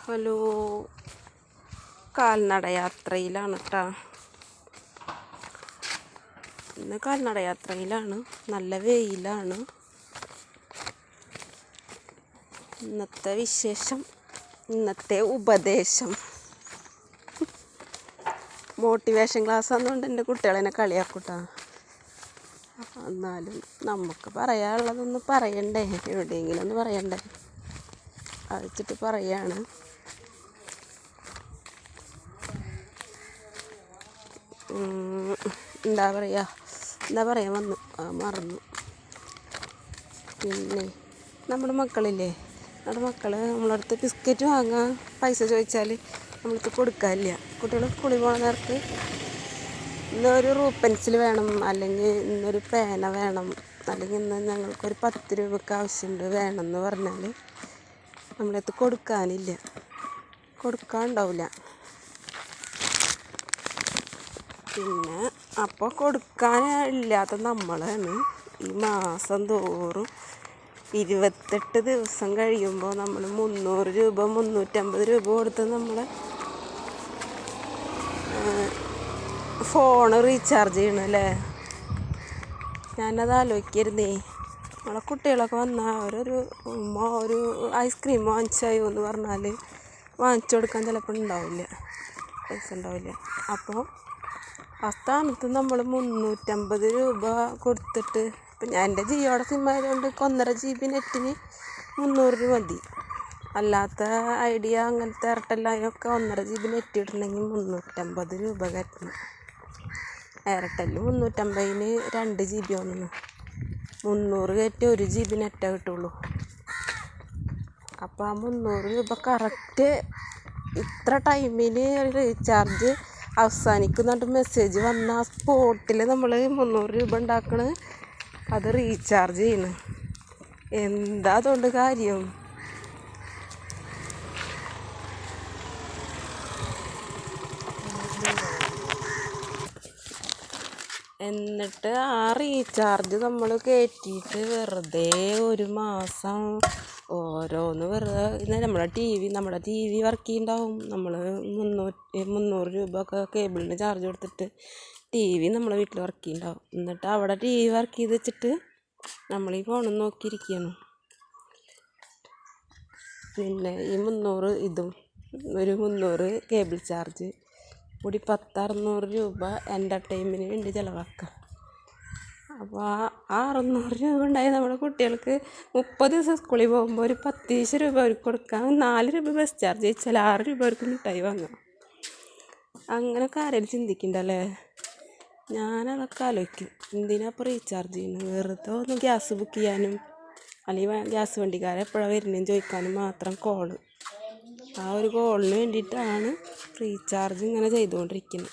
Hello, കാൽനടയാത്രയിലാണ് കേട്ടോ. ഇന്ന് കാൽനടയാത്രയിലാണ്. നല്ല വെയിലാണ്. ഇന്നത്തെ വിശേഷം, ഇന്നത്തെ ഉപദേശം, മോട്ടിവേഷൻ ക്ലാസ് ആണെന്നുകൊണ്ട് എൻ്റെ കുട്ടികളെന്നെ കളിയാക്കൂട്ടാ. എന്നാലും നമുക്ക് പറയാനുള്ളതൊന്ന് പറയണ്ടേ, എവിടെയെങ്കിലും ഒന്ന് പറയണ്ടേ, അയച്ചിട്ട് പറയാണ്. എന്താ പറയാൻ വന്നു, മറന്നു. പിന്നെ നമ്മുടെ മക്കളില്ലേ, നമ്മുടെ മക്കൾ നമ്മളടുത്ത് ബിസ്ക്കറ്റ് വാങ്ങാൻ പൈസ ചോദിച്ചാൽ നമ്മളടുത്ത് കൊടുക്കാനില്ല. കുട്ടികൾ സ്കൂളിൽ പോകുന്ന നേരത്ത് ഇന്നൊരു റൂട്ട് പെൻസിൽ വേണം, അല്ലെങ്കിൽ ഇന്നൊരു പേന വേണം, അല്ലെങ്കിൽ ഇന്ന് ഞങ്ങൾക്കൊരു 10 രൂപയ്ക്ക് ആവശ്യമുണ്ട് വേണമെന്ന് പറഞ്ഞാൽ നമ്മളടുത്ത് കൊടുക്കാനുണ്ടാവില്ല. പിന്നെ അപ്പോൾ കൊടുക്കാനില്ലാത്ത നമ്മളാണ് ഈ മാസം തോറും 28 ദിവസം കഴിയുമ്പോൾ നമ്മൾ 300 രൂപ 350 രൂപ കൊടുത്ത് നമ്മൾ ഫോൺ റീചാർജ് ചെയ്യണം അല്ലേ. ഞാനത് ആലോചിക്കരുതേ. നമ്മളെ കുട്ടികളൊക്കെ വന്നാൽ ഒരു ഐസ്ക്രീം വാങ്ങിച്ചായോ എന്ന് പറഞ്ഞാൽ വാങ്ങിച്ചു കൊടുക്കാൻ ചിലപ്പോൾ പൈസ ഉണ്ടാവില്ല. അപ്പോൾ ആ സ്ഥാനത്ത് നമ്മൾ 350 രൂപ കൊടുത്തിട്ട്, ഇപ്പം ഞാൻ എൻ്റെ ജിയോയുടെ സിം ആയതുകൊണ്ട് 1.5 GB നെറ്റിന് 300 രൂപ മതി. അല്ലാത്ത ഐഡിയ അങ്ങനത്തെ എയർടെല്ലായൊക്കെ 1.5 GB നെറ്റ് ഇടണമെങ്കിൽ 350 രൂപ കയറ്റണം. എയർടെല്ല് 350-ന് 2 GB ഒന്നും 300 കയറ്റി 1 GB നെറ്റേ കിട്ടുള്ളൂ. അപ്പോൾ ആ 300 രൂപ കറക്റ്റ് ഇത്ര ടൈമിന് റീചാർജ് അവസാനിക്കുന്നുണ്ട് മെസ്സേജ് വന്ന ആ സ്പോട്ടിൽ നമ്മൾ 300 രൂപ ഉണ്ടാക്കണ്, അത് റീചാർജ് ചെയ്യണം. എന്താ അതുകൊണ്ട് കാര്യം? എന്നിട്ട് ആ റീചാർജ് നമ്മൾ കയറ്റിയിട്ട് വെറുതെ ഒരു മാസം ഓരോന്ന് വെറുതെ നമ്മുടെ ടി വി വർക്ക് ചെയ്യുന്നുണ്ടാവും. നമ്മൾ 300 രൂപ ഒക്കെ കേബിളിന് ചാർജ് കൊടുത്തിട്ട് ടി വി നമ്മളെ വീട്ടിൽ വർക്ക് ചെയ്യുന്നുണ്ടാവും. എന്നിട്ട് അവിടെ ടി വി വർക്ക് ചെയ്ത് വെച്ചിട്ട് നമ്മൾ ഈ ഫോണിൽ നോക്കിയിരിക്കണം. പിന്നെ ഈ 300 ഇതും ഒരു 300 കേബിൾ ചാർജ് കൂടി 600 രൂപ എൻ്റർടൈൻമെൻറ്റിന് വേണ്ടി ചിലവാക്കുക. അപ്പോൾ ആ 600 രൂപ ഉണ്ടായി നമ്മുടെ കുട്ടികൾക്ക് 30 ദിവസം സ്കൂളിൽ പോകുമ്പോൾ ഒരു 10 രൂപ അവർക്ക് കൊടുക്കാം. 4 രൂപ ബസ് ചാർജ് ചോദിച്ചാൽ 6 രൂപ അവർക്ക് മിഠായി വാങ്ങാം. അങ്ങനെയൊക്കെ ആരെങ്കിലും ചിന്തിക്കണ്ടല്ലേ? ഞാനതൊക്കെ ആലോചിക്കും, എന്തിനാ ഇപ്പോൾ റീചാർജ് ചെയ്യുന്നത്? വെറുതെ ഒന്ന് ഗ്യാസ് ബുക്ക് ചെയ്യാനും അല്ലെങ്കിൽ ഗ്യാസ് വണ്ടിക്കാരെ എപ്പോഴാണ് വരുന്നതെന്ന് ചോദിക്കാനും മാത്രം കോള്. ആ ഒരു കോളിന് വേണ്ടിയിട്ടാണ് റീചാർജ് ഇങ്ങനെ ചെയ്തുകൊണ്ടിരിക്കുന്നത്.